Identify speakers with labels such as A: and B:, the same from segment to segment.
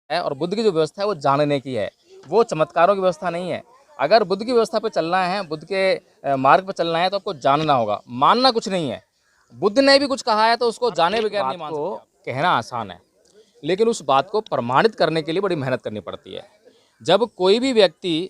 A: है और बुद्ध की जो व्यवस्था है वो जानने की है, वो चमत्कारों की व्यवस्था नहीं है। अगर बुद्ध की व्यवस्था पे चलना है, बुद्ध के मार्ग पर चलना है तो आपको जानना होगा, मानना कुछ नहीं है। बुद्ध ने भी कुछ कहा है तो उसको जाने बगैर नहीं मान सकते आप। कहना आसान है, लेकिन उस बात को प्रमाणित करने के लिए बड़ी मेहनत करनी पड़ती है। जब कोई भी व्यक्ति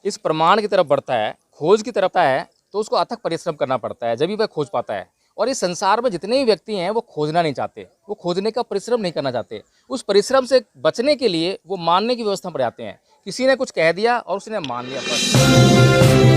A: इस प्रमाण की तरफ बढ़ता है, खोज की तरफ आता है, तो उसको अथक परिश्रम करना पड़ता है, जब भी वह खोज पाता है। और इस संसार में जितने भी व्यक्ति हैं वो खोजना नहीं चाहते, वो खोजने का परिश्रम नहीं करना चाहते। उस परिश्रम से बचने के लिए वो मानने की व्यवस्था पर आते हैं। किसी ने कुछ कह दिया और उसने मान लिया बस।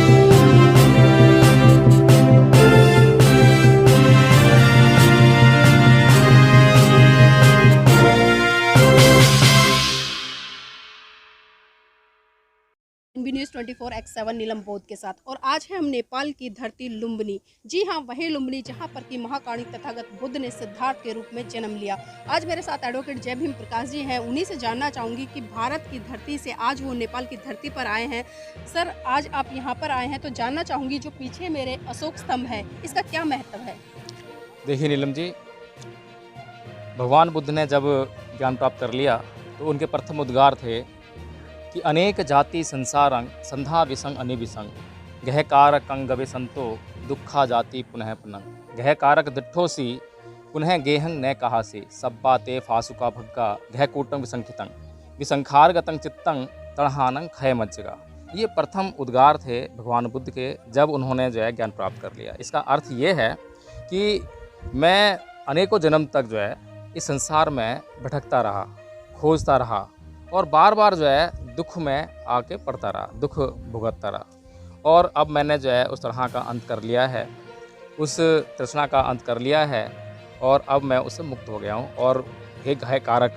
B: एनबी न्यूज़ 24x7 नीलम बोध के साथ। और आज है हम नेपाल की धरती लुम्बिनी। जी हाँ, वही लुम्बिनी जहाँ पर कि महाकाणी तथागत बुद्ध ने सिद्धार्थ के रूप में जन्म लिया। आज मेरे साथ एडवोकेट जय भीम प्रकाश जी हैं। उन्हीं से जानना चाहूँगी कि भारत की धरती से आज वो नेपाल की धरती पर आए हैं। सर, आज आप यहाँ पर आए हैं तो जानना चाहूँगी, जो पीछे मेरे अशोक स्तंभ है, इसका क्या महत्व है?
A: देखिए नीलम जी, भगवान बुद्ध ने जब ज्ञान प्राप्त कर लिया तो उनके प्रथम उद्गार थे कि अनेक जाति संसारंग संधा विसंग अनिविसंग गह कारक गवे संतो दुखा जाति पुनः पुनंग गह कारक दिठोसी पुनः गेहंग न कहासी सब्बा ते फासुका भग्गा गह कूटंग विसंखितंग विसंखार गतंग चित्तंग तड़हानंग खय मज्जगा। ये प्रथम उद्गार थे भगवान बुद्ध के, जब उन्होंने जो है ज्ञान प्राप्त कर लिया। इसका अर्थ ये है कि मैं अनेकों जन्म तक जो है इस संसार में भटकता रहा, खोजता रहा और बार बार जो है दुख में आके पड़ता रहा, दुख भुगतता रहा। और अब मैंने जो है उस तरह का अंत कर लिया है, उस तृष्णा का अंत कर लिया है और अब मैं उससे मुक्त हो गया हूँ। और हे घय कारक,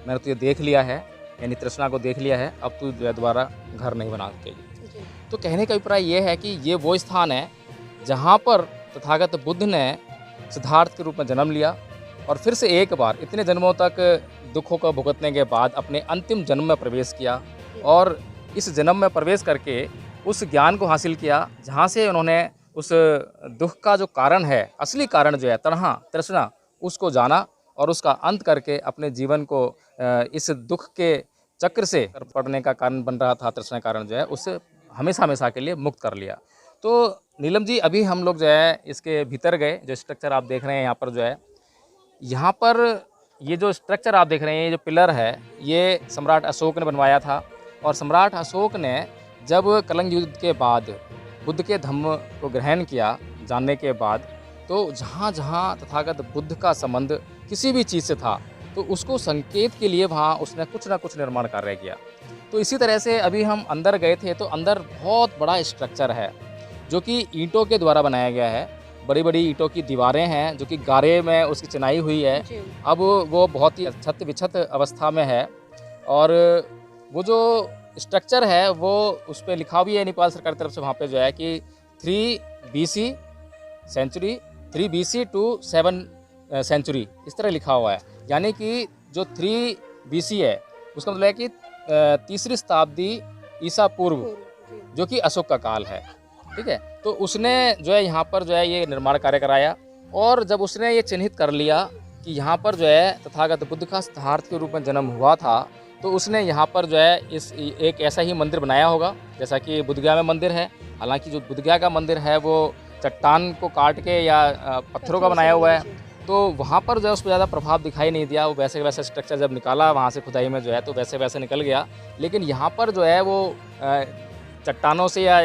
A: मैंने तुझे देख लिया है, यानी तृष्णा को देख लिया है, अब तू जो है दोबारा घर नहीं बना के। तो कहने का अभिप्राय ये है कि ये वो स्थान है जहाँ पर तथागत बुद्ध ने सिद्धार्थ के रूप में जन्म लिया और फिर से एक बार इतने जन्मों तक दुखों को भुगतने के बाद अपने अंतिम जन्म में प्रवेश किया और इस जन्म में प्रवेश करके उस ज्ञान को हासिल किया जहाँ से उन्होंने उस दुख का जो कारण है, असली कारण जो है तणहा तृष्णा, उसको जाना और उसका अंत करके अपने जीवन को इस दुख के चक्र से पड़ने का कारण बन रहा था, तृष्णा कारण जो है उससे हमेशा हमेशा के लिए मुक्त कर लिया। तो नीलम जी, अभी हम लोग जो है इसके भीतर गए, जो स्ट्रक्चर आप देख रहे हैं यहाँ पर जो है, यहाँ पर ये जो स्ट्रक्चर आप देख रहे हैं, ये जो पिलर है, ये सम्राट अशोक ने बनवाया था। और सम्राट अशोक ने जब कलिंग युद्ध के बाद बुद्ध के धम्म को ग्रहण किया, जानने के बाद, तो जहाँ जहाँ तथागत बुद्ध का संबंध किसी भी चीज़ से था तो उसको संकेत के लिए वहाँ उसने कुछ ना कुछ निर्माण कार्य किया। तो इसी तरह से अभी हम अंदर गए थे तो अंदर बहुत बड़ा स्ट्रक्चर है जो कि ईंटों के द्वारा बनाया गया है। बड़ी बड़ी ईंटों की दीवारें हैं जो कि गारे में उसकी चिनाई हुई है। अब वो बहुत ही छत विछत अवस्था में है और वो जो स्ट्रक्चर है वो उस पर लिखा भी है नेपाल सरकार की तरफ से वहाँ पे जो है कि 3 BC century 3 BC to 7 century, इस तरह लिखा हुआ है। यानी कि जो 3 BC है उसका मतलब है कि तीसरी शताब्दी ईसा पूर्व, जो कि अशोक का काल है। ठीक है, तो उसने जो है यहाँ पर जो है ये निर्माण कार्य कराया और जब उसने ये चिन्हित कर लिया कि यहाँ पर जो है तथागत बुद्ध का सिद्धार्थ के रूप में जन्म हुआ था, तो उसने यहाँ पर जो है इस एक ऐसा ही मंदिर बनाया होगा जैसा कि बुद्धगया में मंदिर है। हालांकि जो बुद्धगया का मंदिर है वो चट्टान को काट के या पत्थरों का बनाया हुआ है, तो वहाँ पर जो है उस पर ज़्यादा प्रभाव दिखाई नहीं दिया। वो वैसे वैसे स्ट्रक्चर जब निकाला वहाँ से खुदाई में जो है तो वैसे वैसे निकल गया। लेकिन यहाँ पर जो है वो चट्टानों से या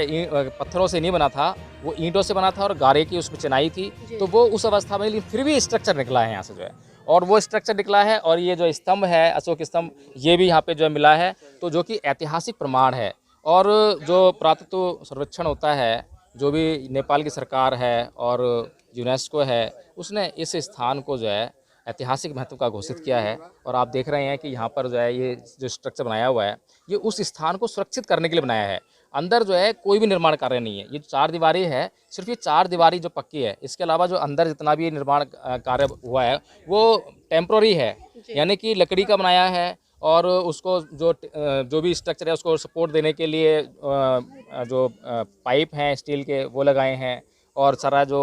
A: पत्थरों से नहीं बना था, वो ईंटों से बना था और गारे की उसमें चिनाई थी, तो वो उस अवस्था में, लेकिन फिर भी स्ट्रक्चर निकला है यहाँ से जो है, और वो स्ट्रक्चर निकला है। और ये जो स्तंभ है, अशोक स्तंभ, ये भी यहाँ पे जो है मिला है, तो जो कि ऐतिहासिक प्रमाण है। और जो पुरातत्व सर्वेक्षण होता है, जो भी नेपाल की सरकार है और यूनेस्को है, उसने इस स्थान को जो है ऐतिहासिक महत्व का घोषित किया है। और आप देख रहे हैं कि यहाँ पर जो है ये जो स्ट्रक्चर बनाया हुआ है, ये उस स्थान को सुरक्षित करने के लिए बनाया है। अंदर जो है कोई भी निर्माण कार्य नहीं है। ये 4 दीवारी है, सिर्फ ये 4 दीवारी जो पक्की है, इसके अलावा जो अंदर जितना भी निर्माण कार्य हुआ है वो टेम्प्रोरी है, यानी कि लकड़ी का बनाया है। और उसको जो भी स्ट्रक्चर है उसको सपोर्ट देने के लिए जो पाइप हैं स्टील के वो लगाए हैं। और सारा जो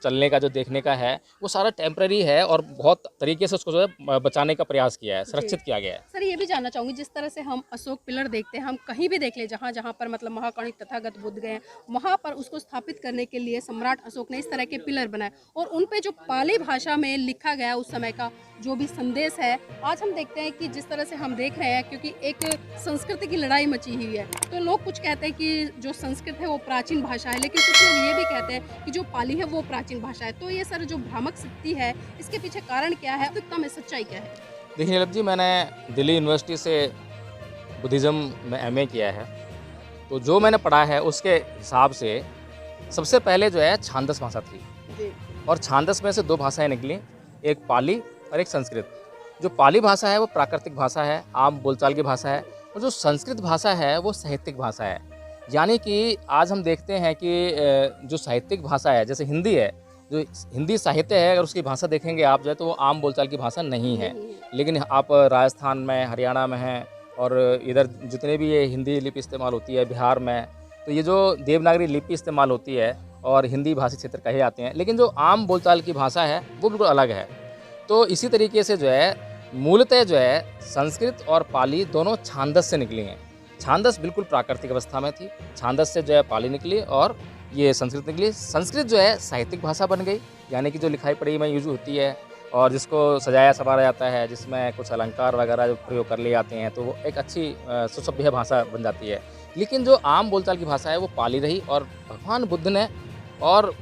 A: चलने का, जो देखने का है, वो सारा टेम्पररी है और बहुत तरीके से उसको जो है बचाने का प्रयास किया है, संरक्षित किया गया है।
B: सर ये भी जानना चाहूँगी, जिस तरह से हम अशोक पिलर देखते हैं, हम कहीं भी देख लें जहाँ जहाँ पर मतलब महाकाणिक तथागत बुद्ध गए हैं, वहाँ पर उसको स्थापित करने के लिए सम्राट अशोक ने इस तरह के पिलर बनाए और उन पे जो पाली भाषा में लिखा गया उस समय का जो भी संदेश है, आज हम देखते हैं कि जिस तरह से हम देख रहे हैं, क्योंकि एक संस्कृति की लड़ाई मची हुई है, तो लोग कुछ कहते हैं कि जो संस्कृत है वो प्राचीन भाषा है, लेकिन कुछ लोग ये भी कहते हैं कि जो पाली है वो प्राचीन भाषा है। तो ये सर जो भ्रामक स्थिति है, इसके पीछे कारण क्या है, वास्तविकता में सच्चाई क्या है?
A: देखिए नीलम जी, मैंने दिल्ली यूनिवर्सिटी से बुद्धिज़्म में एमए किया है, तो जो मैंने पढ़ा है उसके हिसाब से सबसे पहले जो है छांदस भाषा थी
B: जी।
A: और छांदस में से दो भाषाएं निकली, एक पाली और एक संस्कृत। जो पाली भाषा है वो प्राकृतिक भाषा है, आम बोलचाल की भाषा है, और जो संस्कृत भाषा है वो साहित्यिक भाषा है। यानी कि आज हम देखते हैं कि जो साहित्यिक भाषा है, जैसे हिंदी है, जो हिंदी साहित्य है, अगर उसकी भाषा देखेंगे आप जो है तो वो आम बोलचाल की भाषा नहीं है। लेकिन आप राजस्थान में, हरियाणा में हैं और इधर जितने भी ये हिंदी लिपि इस्तेमाल होती है, बिहार में, तो ये जो देवनागरी लिपि इस्तेमाल होती है और हिंदी भाषी क्षेत्र कहे जाते हैं, लेकिन जो आम बोलचाल की भाषा है वो बिल्कुल अलग है। तो इसी तरीके से जो है मूलतः जो है संस्कृत और पाली दोनों छांदस से निकली हैं। छांदस बिल्कुल प्राकृतिक अवस्था में थी, छांदस से जो है पाली निकली और ये संस्कृत निकली। संस्कृत जो है साहित्यिक भाषा बन गई, यानी कि जो लिखाई पढ़ी में यूज होती है और जिसको सजाया संवारा जाता है, जिसमें कुछ अलंकार वगैरह जो प्रयोग कर लिए जाते हैं, तो वो एक अच्छी सुसभ्य भाषा बन जाती है। लेकिन जो आम बोलचाल की भाषा है वो पाली रही और भगवान बुद्ध ने और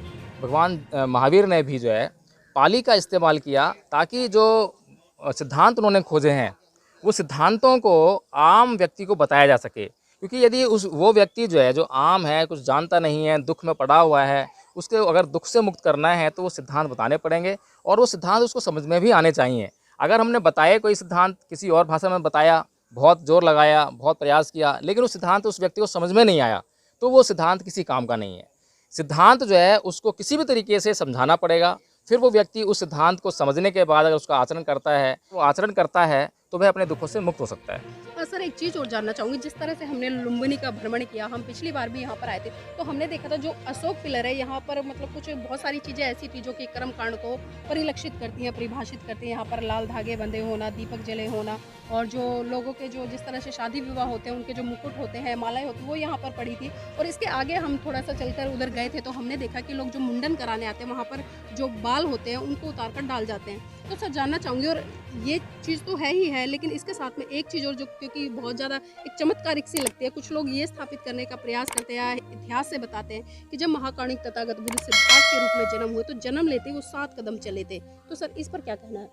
A: भगवान महावीर ने भी जो है पाली का इस्तेमाल किया, ताकि जो सिद्धांत उन्होंने खोजे हैं वो सिद्धांतों को आम व्यक्ति को बताया जा सके। क्योंकि यदि वो व्यक्ति जो है, जो आम है, कुछ जानता नहीं है, दुख में पड़ा हुआ है, उसके अगर दुख से मुक्त करना है तो वो सिद्धांत बताने पड़ेंगे और वो सिद्धांत उसको समझ में भी आने चाहिए। अगर हमने बताए कोई सिद्धांत किसी और भाषा में बताया, बहुत जोर लगाया, बहुत प्रयास किया, लेकिन वो सिद्धांत उस व्यक्ति को समझ में नहीं आया, तो वो सिद्धांत किसी काम का नहीं है। सिद्धांत जो है उसको किसी भी तरीके से समझाना पड़ेगा, फिर वो व्यक्ति उस सिद्धांत को समझने के बाद अगर उसका आचरण करता है तो वह अपने दुखों से मुक्त हो सकता है।
B: सर एक चीज़ और जानना चाहूँगी, जिस तरह से हमने लुम्बिनी का भ्रमण किया, हम पिछली बार भी यहाँ पर आए थे, तो हमने देखा था जो अशोक पिलर है यहाँ पर मतलब कुछ बहुत सारी चीज़ें ऐसी थी जो कि कर्मकांड को परिलक्षित करती हैं, परिभाषित करती हैं। यहाँ पर लाल धागे बंधे होना, दीपक जले होना और जो लोगों के जो जिस तरह से शादी विवाह होते हैं उनके जो मुकुट होते हैं, मालाएं होती हैं, वो यहाँ पर पड़ी थी। और इसके आगे हम थोड़ा सा चलकर उधर गए थे तो हमने देखा कि लोग जो मुंडन कराने आते हैं वहाँ पर जो बाल होते हैं उनको उतार कर डाल जाते हैं। तो सर जानना चाहूँगी, और ये चीज़ तो है ही है, लेकिन इसके साथ में एक चीज़ और जो क्योंकि बहुत ज़्यादा एक चमत्कारिक सी लगती है, कुछ लोग ये स्थापित करने का प्रयास करते हैं, इतिहास से बताते हैं कि जब महाकाणिक तथागत बुद्ध सिद्धार्थ के रूप में जन्म हुए तो जन्म लेते ही वो 7 कदम चले थे। तो सर इस पर क्या कहना है?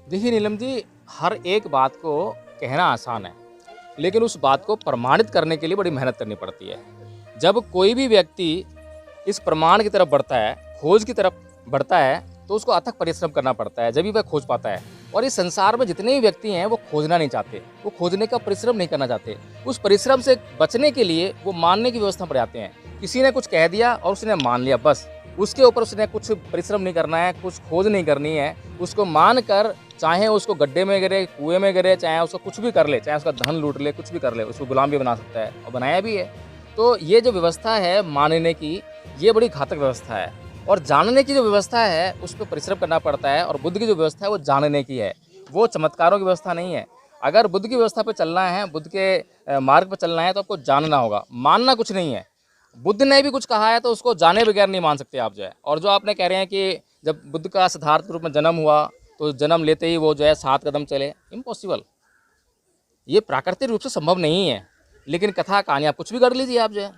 A: देखिए नीलम जी, हर एक बात को कहना आसान है, लेकिन उस बात को प्रमाणित करने के लिए बड़ी मेहनत करनी पड़ती है। जब कोई भी व्यक्ति इस प्रमाण की तरफ बढ़ता है, खोज की तरफ बढ़ता है, तो उसको अथक परिश्रम करना पड़ता है, जब भी वह खोज पाता है। और इस संसार में जितने भी व्यक्ति हैं वो खोजना नहीं चाहते, वो खोजने का परिश्रम नहीं करना चाहते। उस परिश्रम से बचने के लिए वो मानने की व्यवस्था पर जाते हैं। किसी ने कुछ कह दिया और उसने मान लिया, बस उसके ऊपर उसने कुछ परिश्रम नहीं करना है, कुछ खोज नहीं करनी है। उसको मान कर, चाहे उसको गड्ढे में गिरे, कुएं में गिरे, चाहे उसको कुछ भी कर ले, चाहे उसका धन लूट ले, कुछ भी कर ले, उसको गुलाम भी बना सकता है और बनाया भी है। तो ये जो व्यवस्था है मानने की, ये बड़ी घातक व्यवस्था है। और जानने की जो व्यवस्था है उस पर परिश्रम करना पड़ता है, और बुद्ध की जो व्यवस्था है वो जानने की है, वो चमत्कारों की व्यवस्था नहीं है। अगर बुद्ध की व्यवस्था पर चलना है, बुद्ध के मार्ग पर चलना है, तो आपको जानना होगा, मानना कुछ नहीं है। बुद्ध ने भी कुछ कहा है तो उसको जाने बगैर नहीं मान सकते आप जो है। और जो आपने कह रहे हैं कि जब बुद्ध का सिद्धार्थ रूप में जन्म हुआ तो जन्म लेते ही वो जो है 7 कदम चले, इम्पॉसिबल, ये प्राकृतिक रूप से संभव नहीं है। लेकिन कथा कहानी आप कुछ भी कर लीजिए, आप जो है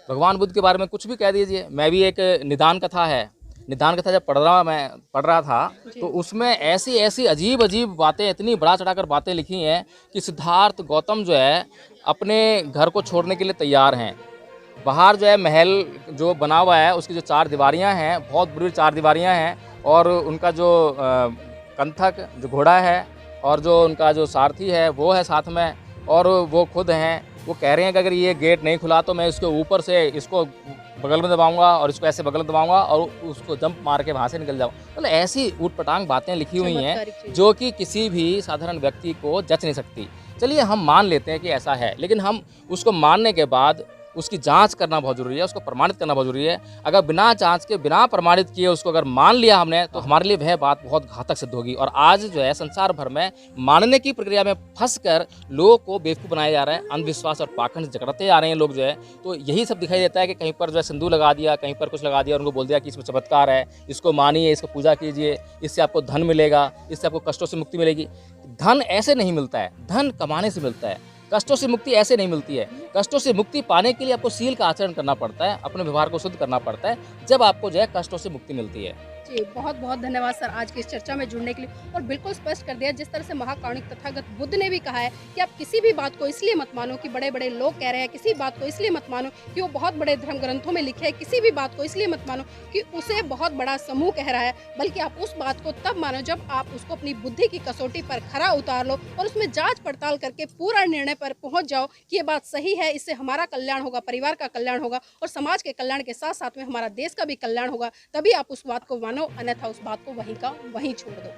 A: भगवान बुद्ध के बारे में कुछ भी कह दीजिए। मैं भी एक निदान कथा जब पढ़ रहा था तो उसमें ऐसी ऐसी अजीब अजीब बातें, इतनी बढ़ा चढ़ाकर बातें लिखी हैं कि सिद्धार्थ गौतम जो है अपने घर को छोड़ने के लिए तैयार हैं। बाहर जो है महल जो बना हुआ है उसकी जो 4 दीवारियाँ हैं, बहुत बुरी 4 दीवारियाँ हैं, और उनका जो कंथक जो घोड़ा है और जो उनका जो सारथी है वो है साथ में, और वो खुद हैं। वो कह रहे हैं कि अगर ये गेट नहीं खुला तो मैं इसके ऊपर से इसको बगल में दबाऊंगा और इसको ऐसे बगल में दबाऊंगा और उसको जंप मार के वहाँ से निकल जाऊँ। मतलब ऐसी ऊटपटांग बातें लिखी हुई हैं जो कि किसी भी साधारण व्यक्ति को जच नहीं सकती। चलिए हम मान लेते हैं कि ऐसा है, लेकिन हम उसको मानने के बाद उसकी जांच करना बहुत ज़रूरी है, उसको प्रमाणित करना बहुत ज़रूरी है। अगर बिना जांच के, बिना प्रमाणित किए उसको अगर मान लिया हमने, तो हमारे लिए वह बात बहुत घातक सिद्ध होगी। और आज जो है संसार भर में मानने की प्रक्रिया में फंसकर लोगों को बेवकूफ़ बनाया जा रहा है, अंधविश्वास और पाखंड से जकड़ते जा रहे हैं लोग जो है। तो यही सब दिखाई देता है कि कहीं पर जो है सिंदूर लगा दिया, कहीं पर कुछ लगा दिया, उनको बोल दिया कि इसमें चमत्कार है, इसको मानिए, इसको पूजा कीजिए, इससे आपको धन मिलेगा, इससे आपको कष्टों से मुक्ति मिलेगी। धन ऐसे नहीं मिलता है, धन कमाने से मिलता है। कष्टों से मुक्ति ऐसे नहीं मिलती है। कष्टों से मुक्ति पाने के लिए आपको शील का आचरण करना पड़ता है, अपने व्यवहार को शुद्ध करना पड़ता है, जब आपको जो है कष्टों से मुक्ति मिलती है।
B: जी, बहुत बहुत धन्यवाद सर आज की इस चर्चा में जुड़ने के लिए, और बिल्कुल स्पष्ट कर दिया जिस तरह से महाकारुणिक तथागत बुद्ध ने भी कहा है कि आप किसी भी बात को इसलिए मत मानो कि बड़े बड़े लोग कह रहे हैं, किसी बात को इसलिए मत मानो कि वो बहुत बड़े धर्म ग्रंथों में लिखे है, किसी भी बात को इसलिए मत मानो कि उसे बहुत बड़ा समूह कह रहा है, बल्कि आप उस बात को तब मानो जब आप उसको अपनी बुद्धि की कसौटी पर खरा उतार लो और उसमें जांच पड़ताल करके पूरा निर्णय पर पहुंच जाओ कि ये बात सही है, इससे हमारा कल्याण होगा, परिवार का कल्याण होगा और समाज के कल्याण के साथ साथ में हमारा देश का भी कल्याण होगा। तभी आप उस बात को मानो, अन्यथा उस बात को वहीं का वहीं छोड़ दो।